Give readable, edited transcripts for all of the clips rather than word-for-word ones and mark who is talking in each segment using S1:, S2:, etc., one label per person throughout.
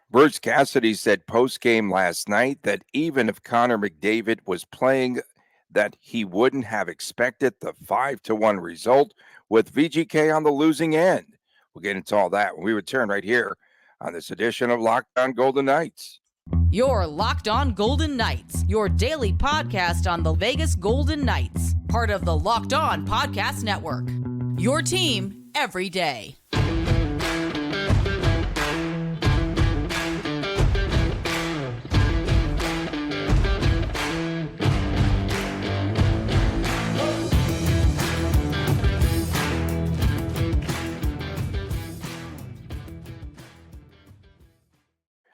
S1: Bruce Cassidy said post-game last night that even if Connor McDavid was playing, that he wouldn't have expected the 5-1 result with VGK on the losing end. We'll get into all that when we return right here on this edition of Locked On Golden Knights.
S2: You're Locked On Golden Knights, your daily podcast on the Vegas Golden Knights, part of the Locked On Podcast Network. Your team every day.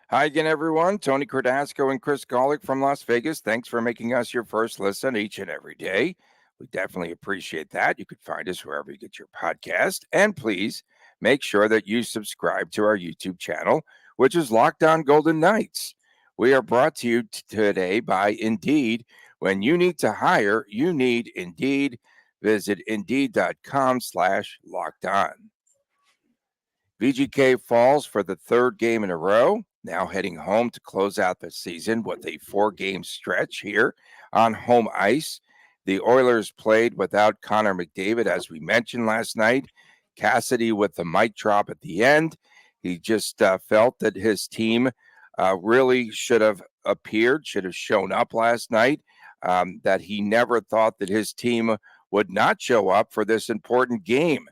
S1: Hi again, everyone. Tony Cardasco and Chris Golick from Las Vegas. Thanks for making us your first listen each and every day. We definitely appreciate that. You could find us wherever you get your podcast. And please make sure that you subscribe to our YouTube channel, which is Locked On Golden Knights. We are brought to you today by Indeed. When you need to hire, you need Indeed. Visit Indeed.com/lockedon. VGK falls for the third game in a row, now heading home to close out the season with a 4-game stretch here on home ice. The Oilers played without Connor McDavid, as we mentioned last night. Cassidy with the mic drop at the end. He just felt that his team really should have appeared, should have shown up last night, that he never thought that his team would not show up for this important game,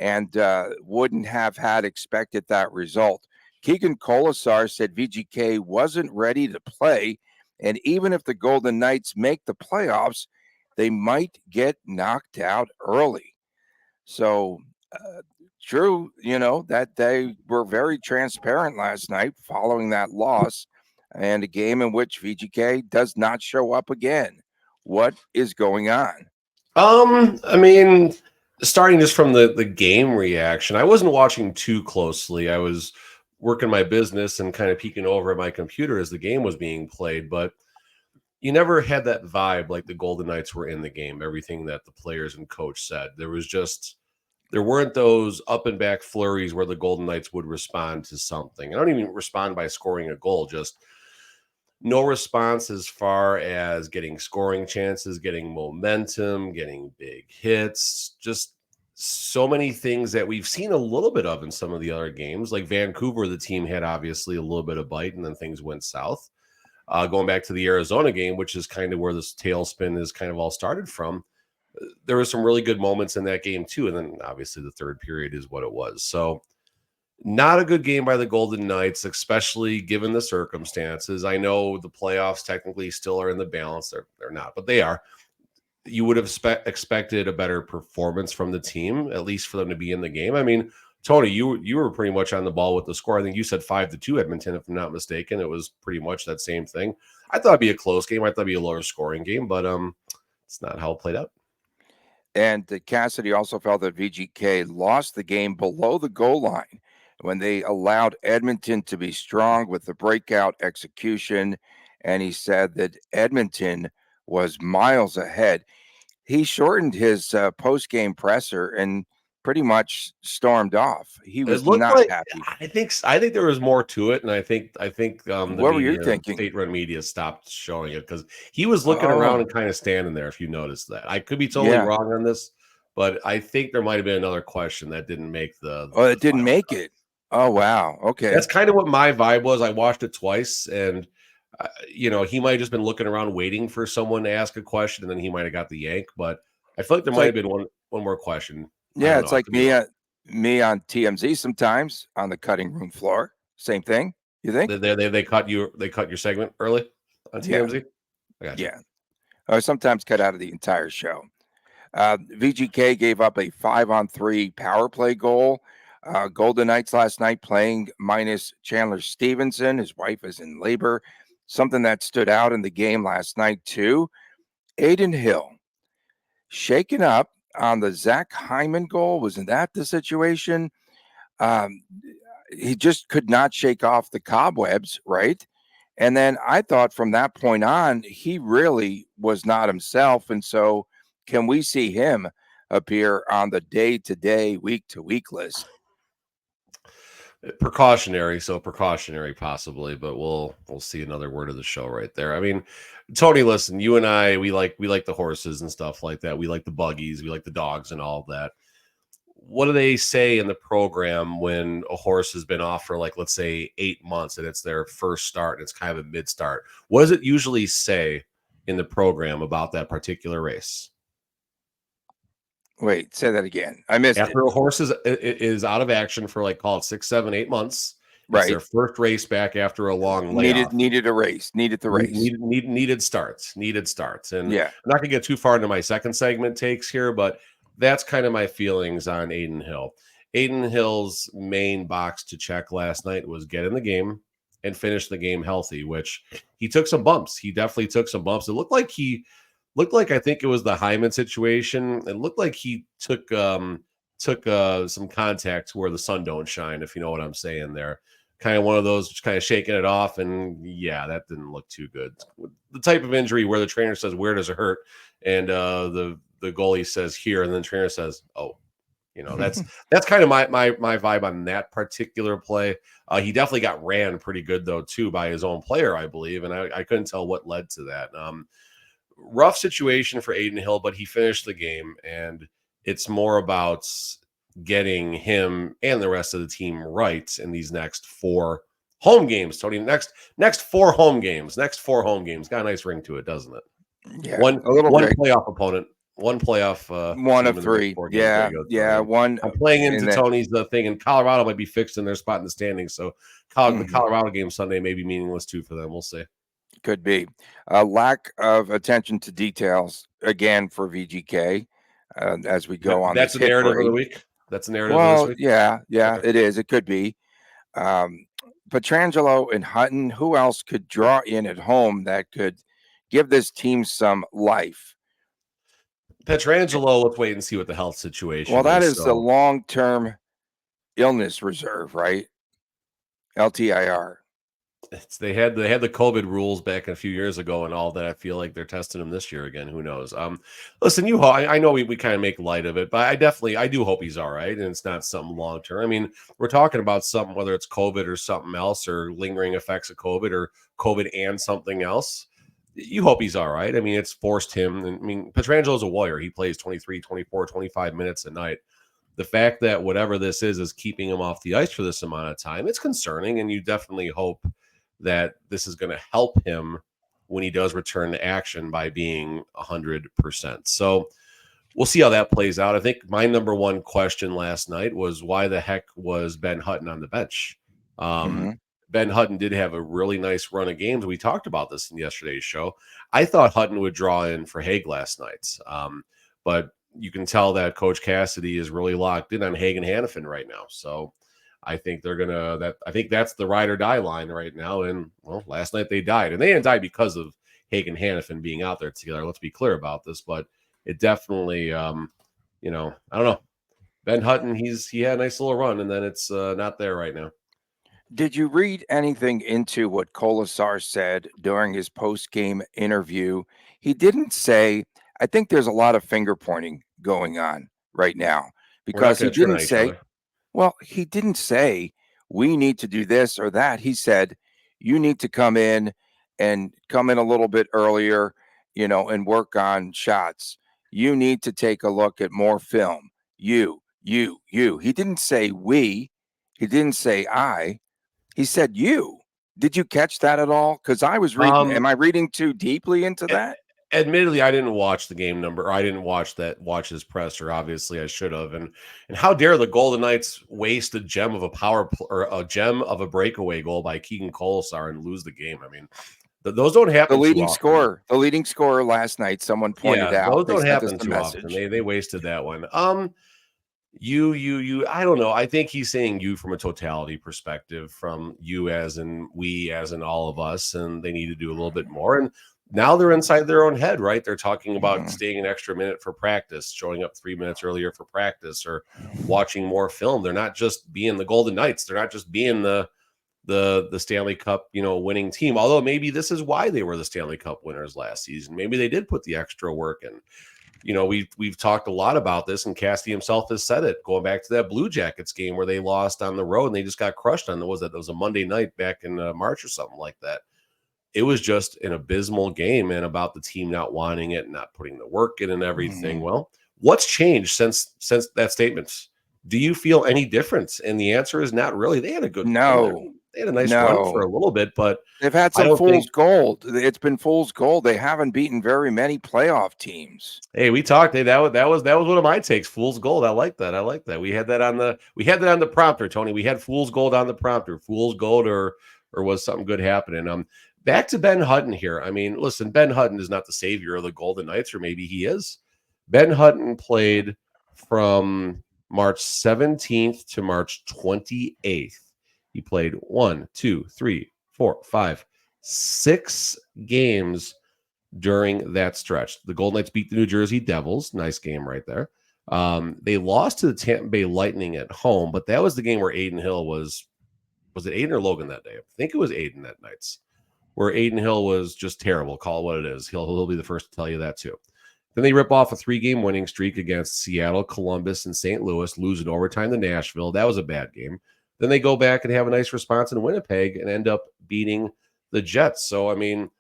S1: and wouldn't have had expected that result. Keegan Colasar said VGK wasn't ready to play, and even if the Golden Knights make the playoffs, they might get knocked out early. So, true, that they were very transparent last night following that loss, and a game in which VGK does not show up again. What is going on?
S3: Starting just from the game reaction, I wasn't watching too closely. I was working my business and kind of peeking over at my computer as the game was being played, but you never had that vibe like the Golden Knights were in the game. Everything that the players and coach said, there weren't those up and back flurries where the Golden Knights would respond to something. I don't even respond by scoring a goal, just no response as far as getting scoring chances, getting momentum, getting big hits, just so many things that we've seen a little bit of in some of the other games. Like Vancouver, the team had obviously a little bit of bite, and then things went south. Going back to the Arizona game, which is kind of where this tailspin is kind of all started from, there were some really good moments in that game too. And then obviously the third period is what it was. So not a good game by the Golden Knights, especially given the circumstances. I know the playoffs technically still are in the balance. They're not, but they are. You would have expected a better performance from the team, at least for them to be in the game. I mean, Tony, you were pretty much on the ball with the score. I think you said 5-2 Edmonton, if I'm not mistaken. It was pretty much that same thing. I thought it'd be a close game. I thought it'd be a lower scoring game, but it's not how it played out.
S1: And Cassidy also felt that VGK lost the game below the goal line when they allowed Edmonton to be strong with the breakout execution. And he said that Edmonton was miles ahead. He shortened his post-game presser and pretty much stormed off. He was not happy.
S3: I think there was more to it, and I think the
S1: what were you thinking?
S3: State-run media stopped showing it because he was looking around and kind of standing there. If you noticed that, I could be totally wrong on this, but I think there might have been another question that didn't make the.
S1: Oh, it didn't make it. Oh wow. Okay,
S3: that's kind of what my vibe was. I watched it twice, and he might have just been looking around waiting for someone to ask a question, and then he might have got the yank. But I feel like there might have been one more question.
S1: Yeah, it's like me on TMZ sometimes on the cutting room floor. Same thing. You think
S3: they cut you? They cut your segment early on TMZ.
S1: Yeah, or sometimes cut out of the entire show. VGK gave up a 5-on-3 power play goal. Golden Knights last night playing minus Chandler Stevenson. His wife is in labor. Something that stood out in the game last night too. Adin Hill shaken up on the Zach Hyman goal. Wasn't that the situation? He just could not shake off the cobwebs, right? And then I thought from that point on, he really was not himself. And so can we see him appear on the day-to-day, week-to-week list?
S3: Precautionary, so precautionary possibly, but we'll see. Another word of the show right there. I mean, Tony, listen, you and I, we like the horses and stuff like that. We like the buggies, we like the dogs and all of that. What do they say in the program when a horse has been off for, like, let's say 8 months and it's their first start and it's kind of a mid start? What does it usually say in the program about that particular race?
S1: Wait, say that again. I missed it.
S3: After a horse is out of action for, like, call it 6, 7, 8 months, it's
S1: Right.
S3: their first race back after a long
S1: Needed
S3: layoff.
S1: needed a race. Needed the race.
S3: Needed starts. And
S1: Yeah.
S3: I'm not gonna get too far into my second segment takes here, but that's kind of my feelings on Adin Hill. Adin Hill's main box to check last night was get in the game and finish the game healthy, which he took some bumps. He definitely took some bumps. It looked like I think it was the Hyman situation. It looked like he took some contact where the sun don't shine, if you know what I'm saying there. Kind of one of those, just kind of shaking it off, and yeah, that didn't look too good. The type of injury where the trainer says, "Where does it hurt?" and the goalie says, "Here," and then the trainer says, "Oh." That's kind of my vibe on that particular play. He definitely got ran pretty good though too by his own player, I believe, and I couldn't tell what led to that. Rough situation for Adin Hill, but he finished the game, and it's more about getting him and the rest of the team right in these next 4 home games. Tony, next 4 home games, got a nice ring to it, doesn't it?
S1: Yeah.
S3: One
S1: a little bit.
S3: playoff opponent, one playoff.
S1: One
S3: team
S1: of
S3: in the next
S1: 3.
S3: 4 games.
S1: Yeah.
S3: There you go,
S1: Yeah.
S3: Tony.
S1: One.
S3: I'm playing into
S1: and then-
S3: Tony's thing, and Colorado might be fixed in their spot in the standings. So the
S1: Mhm.
S3: Colorado game Sunday may be meaningless too for them. We'll see.
S1: Could be a lack of attention to details again for VGK as we go on.
S3: That's
S1: this
S3: the
S1: hit
S3: narrative of
S1: parade.
S3: the week. That's the narrative of
S1: Well,
S3: this week.
S1: yeah,
S3: Okay.
S1: it is. It could be. Petrangelo and Hutton. Who else could draw in at home that could give this team some life?
S3: Petrangelo, let's wait and see what the health situation
S1: Well, that
S3: is.
S1: is the long-term illness reserve, right? LTIR.
S3: They had the COVID rules back a few years ago and all that. I feel like they're testing them this year again. Who knows? Listen, I know we kind of make light of it, but I do hope he's all right and it's not something long term. I mean, we're talking about something, whether it's COVID or something else or lingering effects of COVID or COVID and something else. You hope he's all right. I mean, it's forced him. And I mean, Petrangelo's a warrior. He plays 23, 24, 25 minutes a night. The fact that whatever this is keeping him off the ice for this amount of time, it's concerning. And you definitely hope that this is going to help him when he does return to action by being 100%. So we'll see how that plays out. I think my number one question last night was why the heck was Ben Hutton on the bench? Ben Hutton did have a really nice run of games. We talked about this in yesterday's show. I thought Hutton would draw in for Hague last night. But you can tell that Coach Cassidy is really locked in on Hague and Hannafin right now. So I think I think that's the ride or die line right now. And well, last night they died, and they didn't die because of Hague and Hannafin being out there together. Let's be clear about this, but it definitely, I don't know. Ben Hutton, he had a nice little run, and then it's not there right now.
S1: Did you read anything into what Colasar said during his post-game interview? He didn't say, I think there's a lot of finger pointing going on right now because he didn't say, well, he didn't say we need to do this or that. He said, you need to come in a little bit earlier, and work on shots. You need to take a look at more film. You. He didn't say we. He didn't say I. He said you. Did you catch that at all? Because I was reading. Am I reading too deeply into that?
S3: Admittedly, I didn't watch the game number. Or I didn't watch his presser. Obviously, I should have. And how dare the Golden Knights waste a gem of a gem of a breakaway goal by Keegan Colasar and lose the game? I mean, those don't happen.
S1: The leading scorer last night. Someone pointed out.
S3: Those don't happen too often. They wasted that one. You. I don't know. I think he's saying you from a totality perspective, from you as in we as in all of us, and they need to do a little bit more. And now they're inside their own head, right? They're talking about staying an extra minute for practice, showing up 3 minutes earlier for practice, or watching more film. They're not just being the Golden Knights. They're not just being the Stanley Cup, winning team. Although maybe this is why they were the Stanley Cup winners last season. Maybe they did put the extra work in. we've talked a lot about this, and Cassidy himself has said it, going back to that Blue Jackets game where they lost on the road and they just got crushed on. That was a Monday night back in March or something like that. It was just an abysmal game, and about the team not wanting it, not putting the work in and everything. Well, what's changed since that statement? Do you feel any difference? And the answer is not really. They had a good
S1: No.
S3: They had a nice run for a little bit, but
S1: they've had
S3: I
S1: some
S3: don't
S1: fool's
S3: think.
S1: gold. It's been fool's gold. They haven't beaten very many playoff teams.
S3: Hey, we talked. Hey, that was one of my takes. Fool's gold. I like that. We had that on the prompter, Tony. We had fool's gold on the prompter. Fool's gold, or was something good happening? Back to Ben Hutton here. I mean, listen, Ben Hutton is not the savior of the Golden Knights, or maybe he is. Ben Hutton played from March 17th to March 28th. He played 1, 2, 3, 4, 5, 6 games during that stretch. The Golden Knights beat the New Jersey Devils. Nice game right there. They lost to the Tampa Bay Lightning at home, but that was the game where Aiden Hill was it Aiden or Logan that day? I think it was Aiden that night, where Aiden Hill was just terrible. Call it what it is. He'll be the first to tell you that too. Then they rip off a 3-game winning streak against Seattle, Columbus, and St. Louis, lose in overtime to Nashville. That was a bad game. Then they go back and have a nice response in Winnipeg and end up beating the Jets. So, I mean,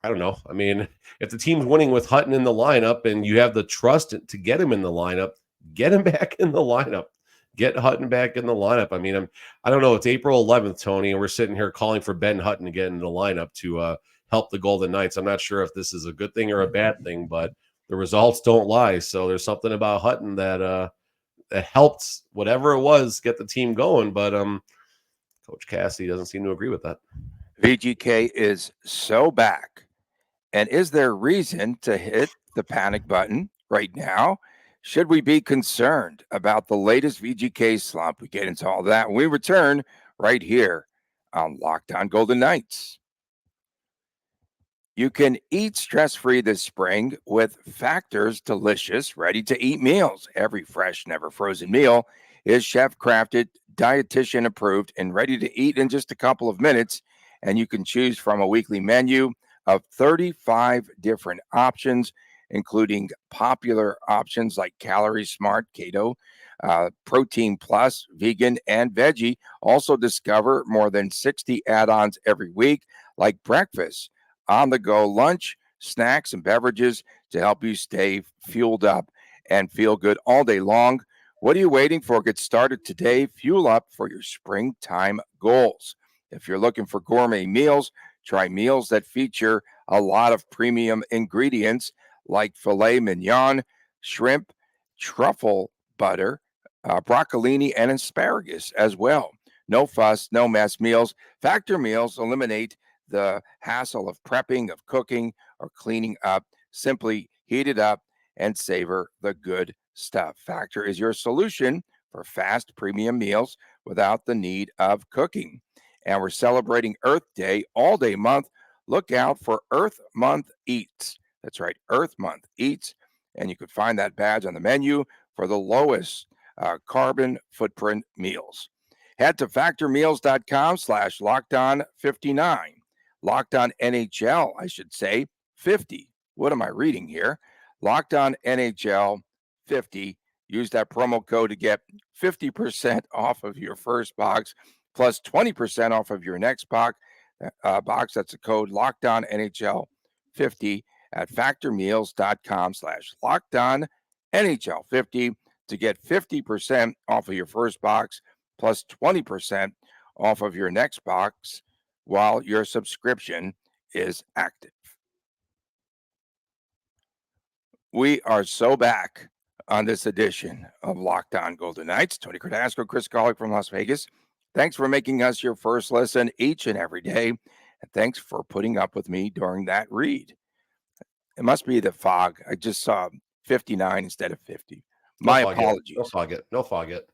S3: I don't know. I mean, if the team's winning with Hutton in the lineup and you have the trust to get him in the lineup, get him back in the lineup. Get Hutton back in the lineup. I mean, I don't know. It's April 11th, Tony, and we're sitting here calling for Ben Hutton to get in the lineup to help the Golden Knights. I'm not sure if this is a good thing or a bad thing, but the results don't lie. So there's something about Hutton that helped whatever it was get the team going. But Coach Cassidy doesn't seem to agree with that.
S1: VGK is so back. And is there reason to hit the panic button right now? Should we be concerned about the latest VGK slump? We get into all that when we return right here on Locked On Golden Knights. You can eat stress-free this spring with Factor's delicious, ready-to-eat meals. Every fresh, never frozen meal is chef-crafted, dietitian-approved, and ready to eat in just a couple of minutes. And you can choose from a weekly menu of 35 different options, including popular options like Calorie Smart, Keto, Protein Plus, Vegan, and Veggie. Also discover more than 60 add-ons every week, like breakfast, on-the-go lunch, snacks, and beverages to help you stay fueled up and feel good all day long. What are you waiting for? Get started today. Fuel up for your springtime goals. If you're looking for gourmet meals, try meals that feature a lot of premium ingredients like filet mignon, shrimp, truffle butter, broccolini, and asparagus as well. No fuss, no mess meals. Factor meals eliminate the hassle of prepping, of cooking, or cleaning up. Simply heat it up and savor the good stuff. Factor is your solution for fast premium meals without the need of cooking. And we're celebrating Earth Day all day month. Look out for Earth Month Eats. That's right, Earth Month Eats. And you can find that badge on the menu for the lowest carbon footprint meals. Head to factormeals.com/lockedon59. Locked On NHL, I should say, 50. What am I reading here? Locked On NHL 50. Use that promo code to get 50% off of your first box, plus 20% off of your next box. That's a code Locked On NHL 50 at factormeals.com/lockedon NHL 50 to get 50% off of your first box, plus 20% off of your next box while your subscription is active. We are so back on this edition of Locked On Golden Knights. Tony Cardasco, Chris Golick from Las Vegas. Thanks for making us your first listen each and every day. And thanks for putting up with me during that read. It must be the fog. I just saw 59 instead of 50. My apologies.
S3: No fog it. No fog it.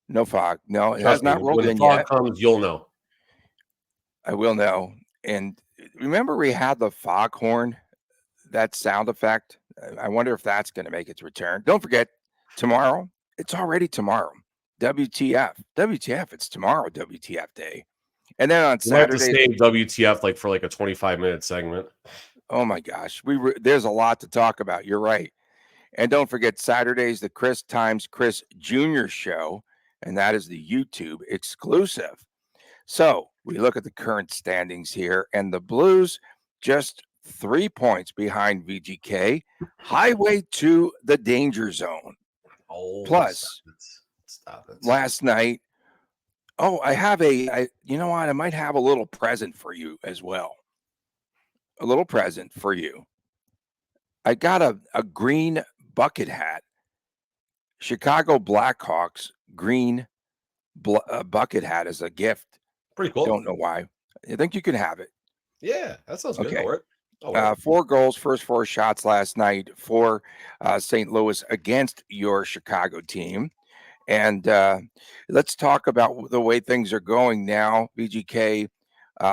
S1: No fog. No, it
S3: Trust
S1: has not
S3: me,
S1: rolled
S3: when
S1: in
S3: the fog
S1: yet.
S3: comes, you'll know.
S1: I will know. And remember we had the foghorn, that sound effect? I wonder if that's going to make its return. Don't forget, tomorrow, it's already tomorrow. WTF. WTF, it's tomorrow, WTF day. And then on
S3: You might have to
S1: Saturday,
S3: save WTF for a 25-minute segment.
S1: Oh my gosh, there's a lot to talk about. You're right. And don't forget Saturday's the Chris Times Chris Jr. show, and that is the YouTube exclusive. So we look at the current standings here, and the Blues just 3 points behind VGK, highway to the danger zone.
S3: Oh,
S1: Plus,
S3: stop it.
S1: last night, you know what? I might have a little present for you as well. A little present for you. I got a green bucket hat. Chicago Blackhawks green bucket hat as a gift.
S3: Pretty cool.
S1: Don't know why. I think you can have it.
S3: Yeah, that sounds good.
S1: Okay.
S3: I'll wear it.
S1: 4 goals, first 4 shots last night for St. Louis against your Chicago team. And let's talk about the way things are going now. VGK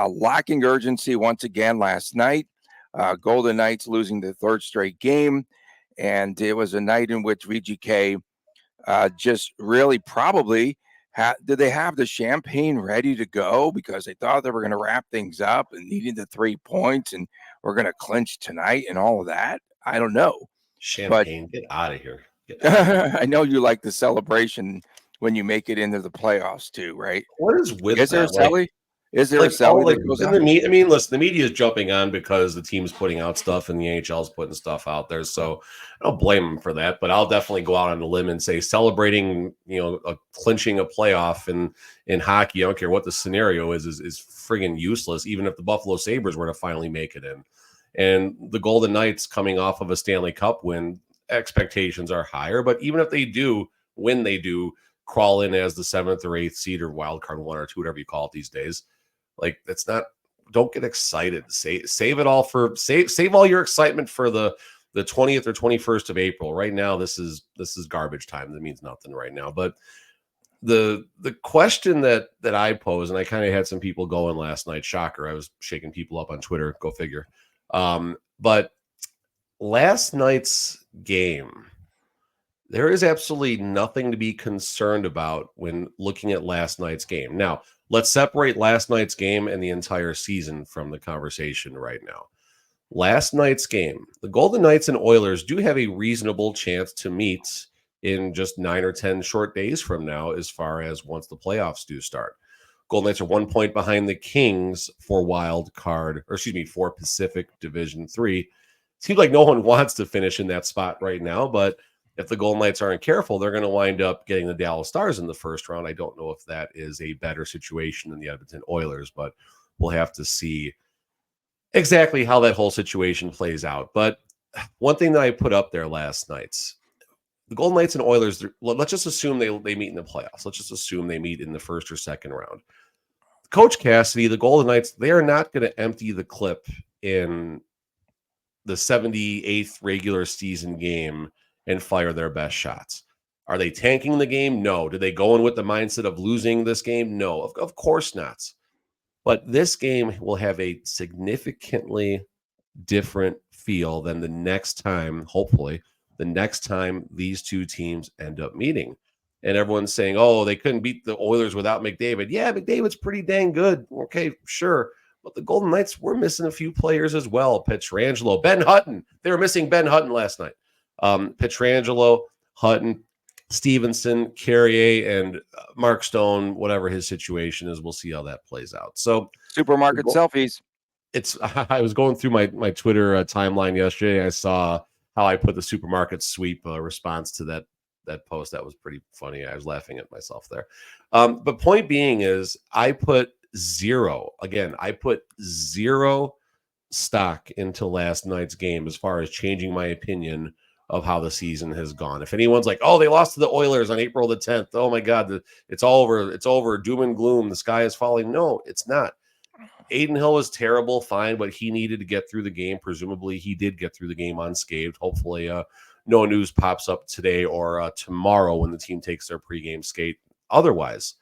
S1: lacking urgency once again last night. Golden Knights losing the 3rd straight game. And it was a night in which VGK just really probably did they have the champagne ready to go because they thought they were going to wrap things up and needing the 3 points and we're going to clinch tonight and all of that? I don't know.
S3: Champagne, get out of here.
S1: I know you like the celebration when you make it into the playoffs too, right?
S3: What is with
S1: Is there a
S3: that?
S1: celly? Is there a celly that goes on?
S3: I mean, listen, the media is jumping on because the team's putting out stuff and the NHL is putting stuff out there. So I don't blame them for that, but I'll definitely go out on a limb and say celebrating, clinching a playoff in hockey, I don't care what the scenario is friggin' useless, even if the Buffalo Sabres were to finally make it in. And the Golden Knights coming off of a Stanley Cup win, expectations are higher, but even if they do, when they do crawl in as the 7th or 8th seed or wild card 1 or 2, whatever you call it these days, like that's not, don't get excited. Save it all for save all your excitement for the 20th or 21st of April. Right now, this is garbage time. That means nothing right now. But the question that I pose, and I kind of had some people going last night, shocker. I was shaking people up on Twitter, go figure. But last night's game, there is absolutely nothing to be concerned about when looking at last night's game. Now, let's separate last night's game and the entire season from the conversation right now. Last night's game, the Golden Knights and Oilers do have a reasonable chance to meet in just 9 or 10 short days from now, as far as once the playoffs do start. Golden Knights are 1 point behind the Kings for for Pacific Division 3. Seems like no one wants to finish in that spot right now, but if the Golden Knights aren't careful, they're going to wind up getting the Dallas Stars in the first round. I don't know if that is a better situation than the Edmonton Oilers, but we'll have to see exactly how that whole situation plays out. But one thing that I put up there last night, the Golden Knights and Oilers, let's just assume they meet in the playoffs. Let's just assume they meet in the first or second round. Coach Cassidy, the Golden Knights, they are not going to empty the clip in the 78th regular season game and fire their best shots. Are they tanking the game? No. Did they go in with the mindset of losing this game? No, of course not. But this game will have a significantly different feel than the next time, hopefully, the next time these two teams end up meeting. And everyone's saying, oh, they couldn't beat the Oilers without McDavid. Yeah, McDavid's pretty dang good. Okay, sure. But the Golden Knights were missing a few players as well. Pietrangelo, Ben Hutton. They were missing Ben Hutton last night. Pietrangelo, Hutton, Stevenson, Carrier, and Mark Stone, whatever his situation is, we'll see how that plays out. So
S1: supermarket selfies.
S3: I was going through my Twitter timeline yesterday. I saw how I put the supermarket sweep response to that post. That was pretty funny. I was laughing at myself there. But point being is I put zero stock into last night's game as far as changing my opinion of how the season has gone. If anyone's like, oh, they lost to the Oilers on April the 10th. Oh my God, it's all over. It's over. Doom and gloom. The sky is falling. No, it's not. Aiden Hill was terrible, fine, but he needed to get through the game. Presumably he did get through the game unscathed. Hopefully no news pops up today or tomorrow when the team takes their pregame skate otherwise.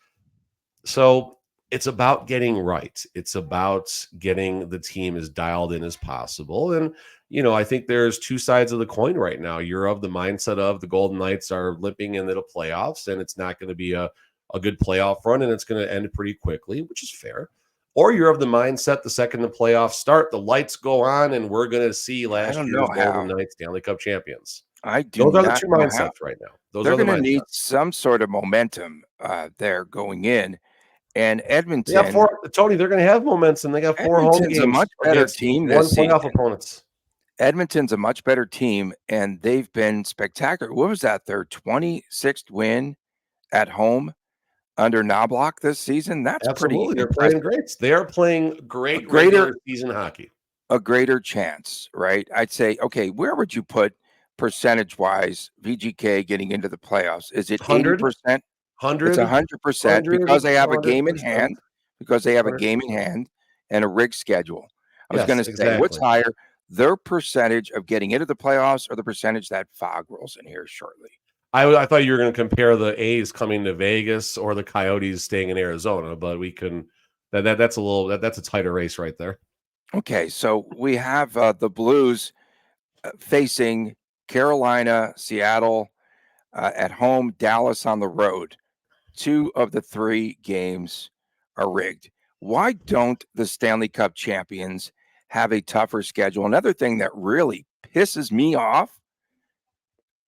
S3: So it's about getting right. It's about getting the team as dialed in as possible. And, I think there's two sides of the coin right now. You're of the mindset of the Golden Knights are limping into the playoffs, and it's not going to be a good playoff run, and it's going to end pretty quickly, which is fair. or you're of the mindset the second the playoffs start, the lights go on, and we're going to see
S1: I
S3: last
S1: don't know
S3: year's Golden
S1: how.
S3: Knights Stanley Cup champions.
S1: I do
S3: Those are the
S1: not
S3: two
S1: know how.
S3: mindsets right now. Those
S1: They're
S3: are the
S1: going to need
S3: mindsets.
S1: some sort of momentum there going in. And
S3: They got
S1: Edmonton,
S3: four, Tony. They're going to have momentum. They got 4 home
S1: Edmonton's a
S3: games
S1: much better
S3: against
S1: team
S3: one
S1: this
S3: playoff
S1: season.
S3: opponents.
S1: Edmonton's a much better team, and they've been spectacular. What was that? Their 26th win at home under Knobloch this season? That's pretty
S3: Absolutely, they're playing
S1: impressive.
S3: great. They are playing
S1: A
S3: great
S1: greater
S3: regular season hockey.
S1: a greater chance, right? I'd say, okay, where would you put percentage-wise VGK getting into the playoffs? Is it
S3: 100,
S1: 80%? It's
S3: 100,
S1: 100%
S3: 100,
S1: because they have a game in
S3: 100%.
S1: hand, and a rigged schedule. I was
S3: Yes,
S1: gonna say, what's
S3: exactly.
S1: higher, their percentage of getting into the playoffs or the percentage that fog rolls in here shortly?
S3: I thought you were going to compare the A's coming to Vegas or the Coyotes staying in Arizona, but we can that's a little that's a tighter race right there.
S1: Okay, so we have the Blues facing Carolina, Seattle at home, Dallas on the road. 2 of the 3 games are rigged. Why don't the Stanley Cup champions have a tougher schedule? Another thing that really pisses me off,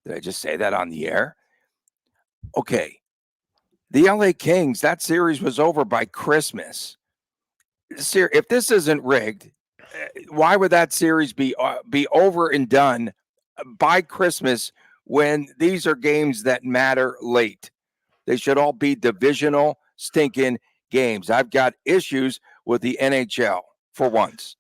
S1: did I just say that on the air? Okay, the LA Kings, that series was over by Christmas. If this isn't rigged, why would that series be over and done by Christmas when these are games that matter late? They should all be divisional stinking games. I've got issues with the NHL for once.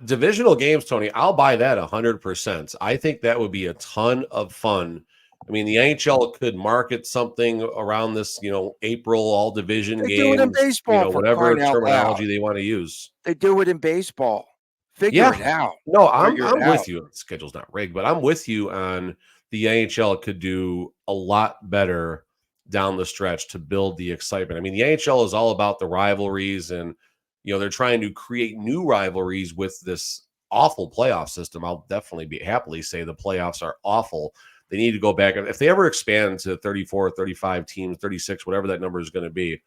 S3: Divisional games, Tony, I'll buy that 100%. I think that would be a ton of fun. I mean, the NHL could market something around this, April all division
S1: They do it in
S3: games,
S1: baseball for
S3: whatever
S1: crying out loud.
S3: terminology they want to use.
S1: They do it in baseball. Figure
S3: Yeah.
S1: it out.
S3: No,
S1: Figure it
S3: I'm
S1: out.
S3: with you. The schedule's not rigged, but I'm with you on the NHL could do a lot better down the stretch to build the excitement. I mean, the NHL is all about the rivalries and they're trying to create new rivalries with this awful playoff system. I'll definitely be happily say the playoffs are awful. They need to go back. If they ever expand to 34, 35 teams, 36, whatever that number is going to be,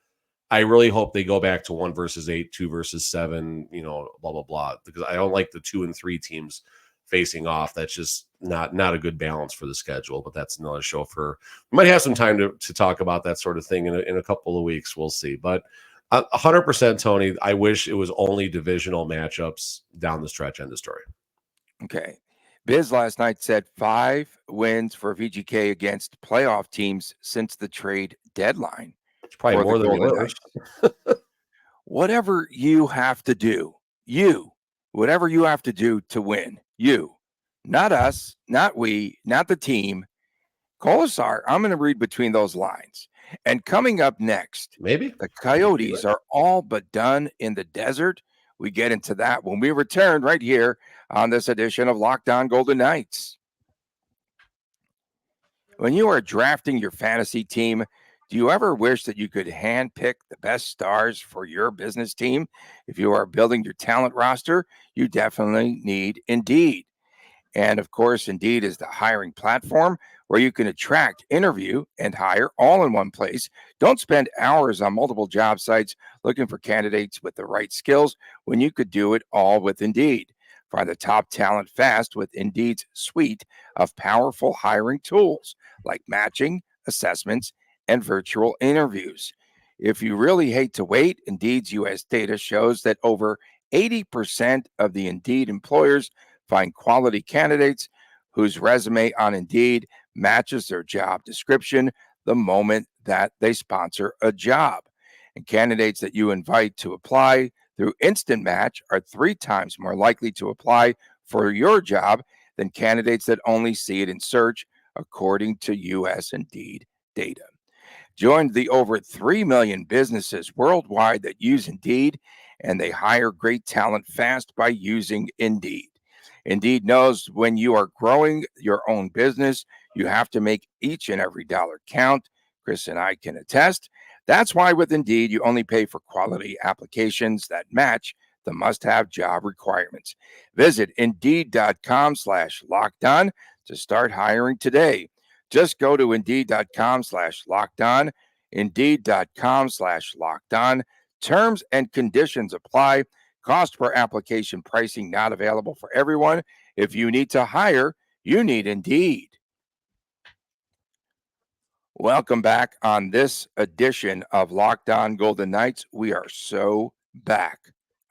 S3: I really hope they go back to 1 versus 8, 2 versus 7, blah, blah, blah, because I don't like the 2 and 3 teams facing off. That's just not a good balance for the schedule, but that's another show we might have some time to talk about that sort of thing in a couple of weeks. We'll see. But 100%, Tony, I wish it was only divisional matchups down the stretch. End of story.
S1: Okay. Biz last night said 5 wins for VGK against playoff teams since the trade deadline.
S3: It's probably more than the Oilers.
S1: Whatever you have to do, whatever you have to do to win, not us, not we, not the team. Colasar, I'm going to read between those lines. And coming up next,
S3: maybe
S1: the Coyotes are all but done in the desert. We get into that when we return right here on this edition of Locked On Golden Knights. When you are drafting your fantasy team, do you ever wish that you could handpick the best stars for your business team? If you are building your talent roster, you definitely need Indeed. And of course, Indeed is the hiring platform where you can attract, interview, and hire all in one place. Don't spend hours on multiple job sites looking for candidates with the right skills when you could do it all with Indeed. Find the top talent fast with Indeed's suite of powerful hiring tools like matching, assessments, and virtual interviews. If you really hate to wait, Indeed's US data shows that over 80% of the Indeed employers find quality candidates whose resume on Indeed matches their job description the moment that they sponsor a job. And candidates that you invite to apply through Instant Match are 3 times more likely to apply for your job than candidates that only see it in search, according to US Indeed data. Join the over 3 million businesses worldwide that use Indeed, and they hire great talent fast by using Indeed. Indeed knows when you are growing your own business, you have to make each and every dollar count. Chris and I can attest. That's why with Indeed, you only pay for quality applications that match the must-have job requirements. Visit Indeed.com/lockedon to start hiring today. Just go to Indeed.com/lockedon, Indeed.com/lockedon Terms and conditions apply. Cost per application pricing not available for everyone. If you need to hire, you need Indeed. Welcome back on this edition of Locked On Golden Knights. We are so back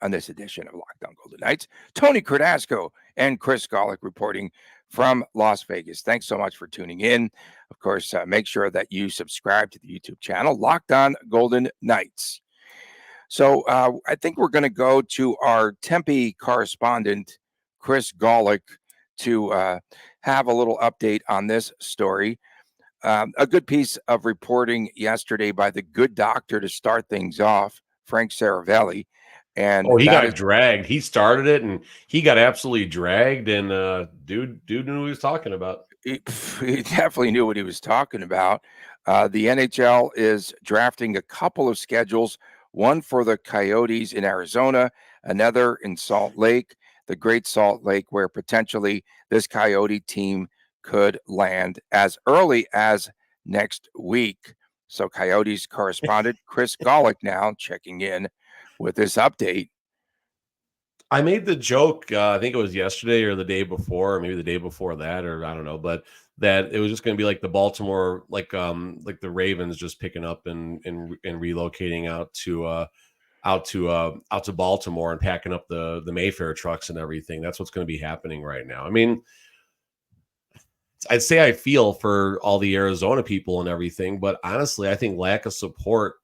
S1: on this edition of Locked On Golden Knights. Tony Cardasco and Chris Golick reporting from Las Vegas. Thanks so much for tuning in. Of course, make sure that you subscribe to the YouTube channel, Locked On Golden Knights. So I think we're going to go to our Tempe correspondent, Chris Golick, to have a little update on this story. A good piece of reporting yesterday by the good doctor to start things off, Frank Saravelli. And
S3: he got dragged. He started it, and he got absolutely dragged. And dude knew what he was talking about.
S1: He definitely knew what he was talking about. The NHL is drafting a couple of schedules, one for the Coyotes in Arizona, another in Salt Lake, the Great Salt Lake, where potentially this Coyote team could land as early as next week. So Coyotes correspondent Chris Golick now checking in with this update.
S3: I made the joke, I think it was yesterday or the day before, or maybe the day before that, or I don't know, but that it was just going to be like the Baltimore, like the Ravens just picking up and relocating out to Baltimore and packing up the Mayfair trucks and everything. That's what's going to be happening right now. I mean, I'd say I feel for all the Arizona people and everything, but honestly, I think lack of support,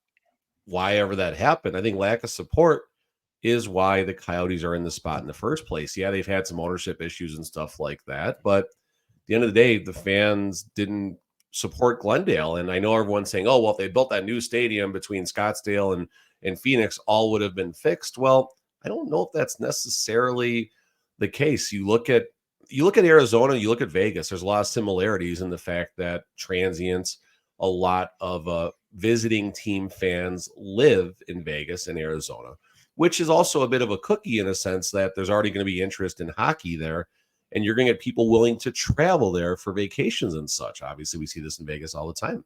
S3: why ever that happened, I think lack of support is why the Coyotes are in the spot in the first place. Yeah, they've had some ownership issues and stuff like that, but at the end of the day, the fans didn't support Glendale. And I know everyone's saying, oh, well, if they built that new stadium between Scottsdale and Phoenix, all would have been fixed. Well, I don't know if that's necessarily the case. You look at Arizona, you look at Vegas, there's a lot of similarities in the fact that transients, a lot of visiting team fans live in Vegas and Arizona, which is also a bit of a cookie in a sense that there's already going to be interest in hockey there, and you're going to get people willing to travel there for vacations and such. Obviously, we see this in Vegas all the time.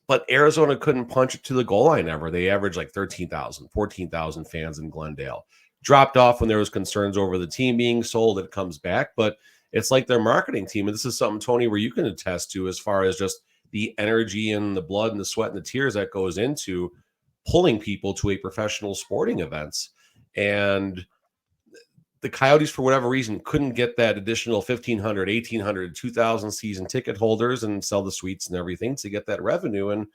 S3: But Arizona couldn't punch it to the goal line ever. They averaged like 13,000, 14,000 fans in Glendale. Dropped off when there was concerns over the team being sold. It comes back, but it's like their marketing team. And this is something, Tony, where you can attest to as far as just the energy and the blood and the sweat and the tears that goes into pulling people to a professional sporting events. And the Coyotes, for whatever reason, couldn't get that additional 1,500, 1,800, 2,000 season ticket holders and sell the suites and everything to get that revenue. And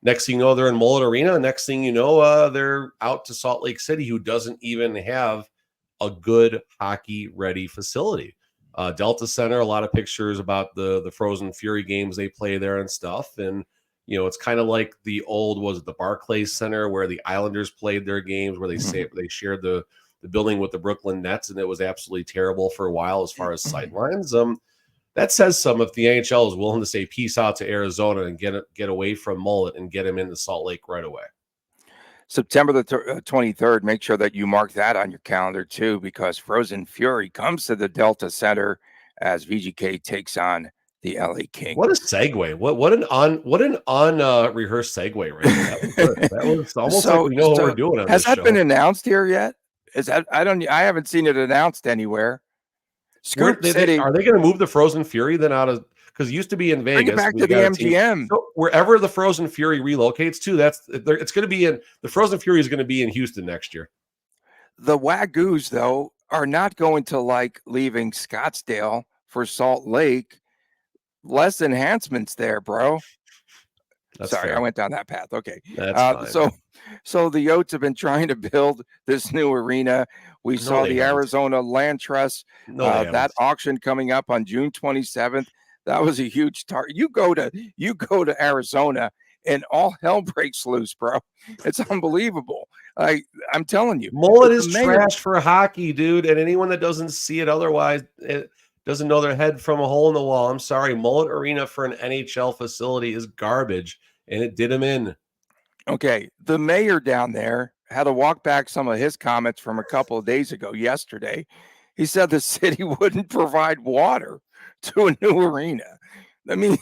S3: next thing you know, they're in Mullet Arena. Next thing you know, they're out to Salt Lake City, who doesn't even have a good hockey-ready facility. Delta Center, a lot of pictures about the Frozen Fury games they play there and stuff. And you know, it's kind of like the old, was it the Barclays Center where the Islanders played their games, where they shared the building with the Brooklyn Nets, and it was absolutely terrible for a while as far as sightlines. That says something if the NHL is willing to say peace out to Arizona and get away from Mullet and get him into Salt Lake right away.
S1: September the 23rd, make sure that you mark that on your calendar too, because Frozen Fury comes to the Delta Center as VGK takes on the LA Kings.
S3: What a segue! What an rehearsed segue right there. That was almost like we know what we're doing on
S1: has
S3: this
S1: that been announced here yet? Is that I haven't seen it announced anywhere.
S3: Scoop City. Are they going to move the Frozen Fury then out of, because it used to be in Vegas?
S1: Bring it back to the MGM.
S3: So wherever the Frozen Fury relocates to, it's going to be in, the Frozen Fury is going to be in Houston next year.
S1: The Wagoos, though, are not going to like leaving Scottsdale for Salt Lake. Less enhancements there, bro.
S3: That's
S1: Sorry,
S3: fair.
S1: I went down that path. Okay.
S3: That's fine.
S1: So the Yotes have been trying to build this new arena. We saw the Arizona Land Trust, that auction coming up on June 27th. That was a huge target. You go to Arizona and all hell breaks loose, bro. It's unbelievable. I'm telling you.
S3: Mullet is trash for hockey, dude. And anyone that doesn't see it otherwise, it doesn't know their head from a hole in the wall. I'm sorry. Mullet Arena for an NHL facility is garbage, and it did him in.
S1: Okay. The mayor down there had to walk back some of his comments from a couple of days ago, yesterday. He said the city wouldn't provide water to a new arena. I mean,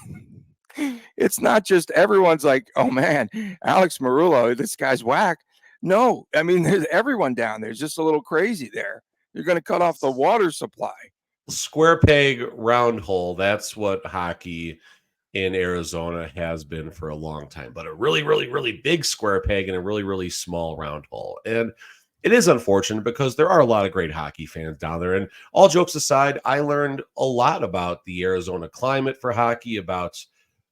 S1: It's not just everyone's like, oh man, Alex Marullo, this guy's whack. No, I mean, there's everyone down there. It's just a little crazy there. You're going to cut off the water supply.
S3: Square peg, round hole. That's what hockey in Arizona has been for a long time, but a really, really, really big square peg and a really, really small round hole. And it is unfortunate because there are a lot of great hockey fans down there. And all jokes aside, I learned a lot about the Arizona climate for hockey, about,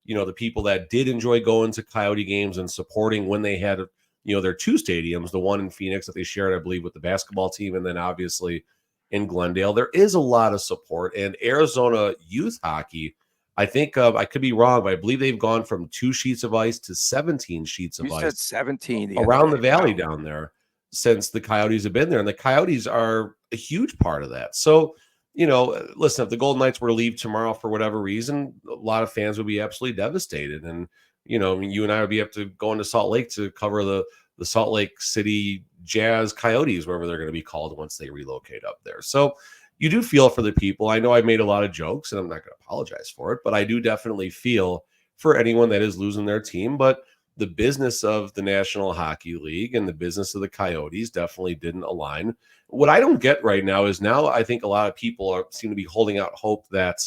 S3: the people that did enjoy going to Coyote games and supporting when they had, their two stadiums, the one in Phoenix that they shared, I believe, with the basketball team, and then obviously in Glendale. There is a lot of support, and Arizona youth hockey, I think, I could be wrong, but I believe they've gone from 2 sheets of ice to 17 sheets of
S1: You
S3: ice.
S1: said 17
S3: around the valley
S1: Wow.
S3: down there since the Coyotes have been there. And the Coyotes are a huge part of that. So, listen, if the Golden Knights were to leave tomorrow for whatever reason, a lot of fans would be absolutely devastated. And, you and I would be up to going to Salt Lake to cover the Salt Lake City Jazz Coyotes, wherever they're going to be called once they relocate up there. So you do feel for the people. I know I've made a lot of jokes and I'm not going to apologize for it, but I do definitely feel for anyone that is losing their team. But the business of the National Hockey League and the business of the Coyotes definitely didn't align. What I don't get right now is now I think a lot of people seem to be holding out hope that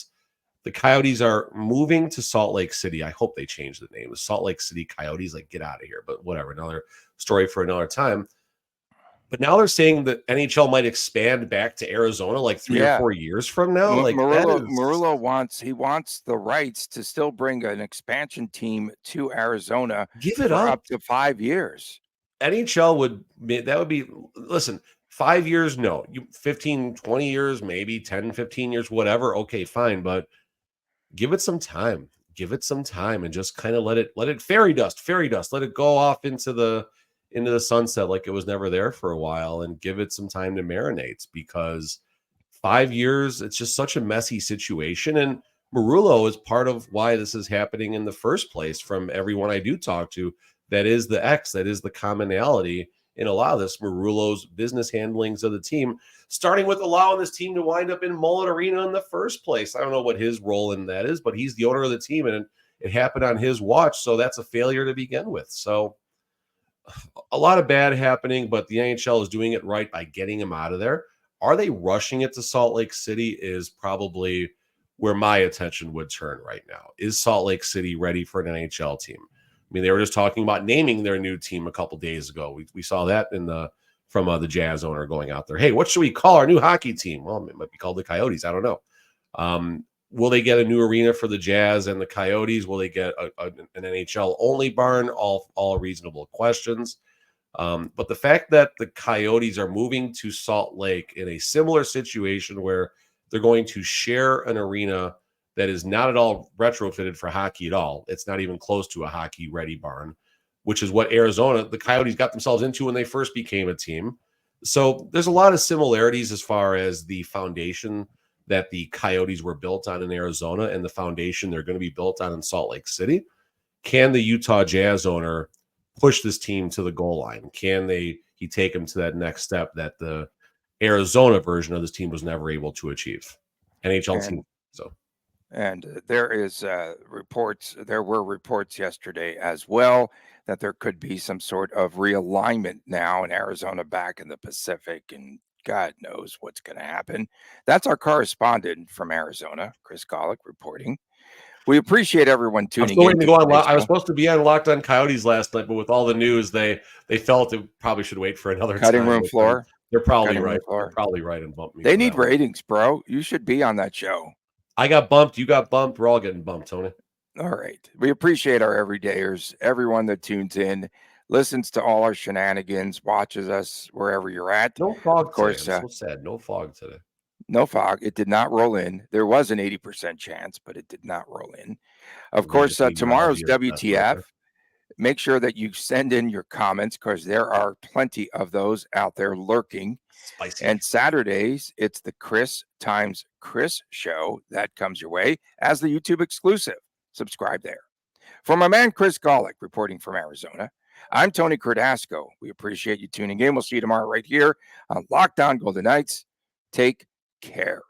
S3: the Coyotes are moving to Salt Lake City. I hope they change the name. The Salt Lake City Coyotes, like, get out of here. But whatever, another story for another time. But now they're saying that NHL might expand back to Arizona like 3 or 4 years from now. Like,
S1: Marullo wants the rights to still bring an expansion team to Arizona
S3: give it
S1: for
S3: up
S1: to 5 years.
S3: NHL would be, listen, 5 years, no, 15, 20 years, maybe 10, 15 years, whatever. Okay, fine. But give it some time. Give it some time and just kind of let it fairy dust, let it go off into the sunset like it was never there for a while, and give it some time to marinate, because 5 years, it's just such a messy situation. And Marullo is part of why this is happening in the first place. From everyone I do talk to, that is the commonality in a lot of this. Marullo's business handlings of the team, starting with allowing this team to wind up in Mullet Arena in the first place. I don't know what his role in that is, but he's the owner of the team, and it happened on his watch. So that's a failure to begin with. So a lot of bad happening, but the NHL is doing it right by getting him out of there. Are they rushing it to Salt Lake City is probably where my attention would turn right now. Is Salt Lake City ready for an NHL team? I mean, they were just talking about naming their new team a couple days ago. We saw that from the Jazz owner going out there. Hey, what should we call our new hockey team? Well, it might be called the Coyotes. I don't know. Will they get a new arena for the Jazz and the Coyotes? Will they get an NHL only barn? All reasonable questions. But the fact that the Coyotes are moving to Salt Lake in a similar situation where they're going to share an arena that is not at all retrofitted for hockey at all. It's not even close to a hockey ready barn, which is what the Coyotes got themselves into when they first became a team. So there's a lot of similarities as far as the foundation that the Coyotes were built on in Arizona and the foundation they're going to be built on in Salt Lake City. Can the Utah Jazz owner push this team to the goal line? Can he take them to that next step that the Arizona version of this team was never able to achieve? NHL team. So.
S1: And there were reports yesterday as well that there could be some sort of realignment now in Arizona back in the Pacific, and God knows what's going to happen. That's our correspondent from Arizona, Chris Golick, reporting. We appreciate everyone tuning in.
S3: I'm still waiting to go on. I was supposed to be on Locked On Coyotes last night, but with all the news, they felt it probably should wait for another
S1: cutting
S3: time.
S1: room floor.
S3: They're probably right. They're probably right and bumped me.
S1: They need ratings, bro. You should be on that show.
S3: I got bumped. You got bumped. We're all getting bumped, Tony.
S1: All right. We appreciate our everydayers, everyone that tunes in, listens to all our shenanigans, watches us wherever you're at.
S3: No fog, of course. Today. I'm so sad. No fog today.
S1: No fog. It did not roll in. There was an 80% chance, but it did not roll in. Of course, tomorrow's WTF. Make sure that you send in your comments, because there are plenty of those out there lurking.
S3: Spicy.
S1: And Saturdays, it's the Chris times Chris show that comes your way as the YouTube exclusive. Subscribe there. For my man Chris Golick reporting from Arizona, I'm Tony Cardasco. We appreciate you tuning in. We'll see you tomorrow right here on Locked On Golden Knights. Take care.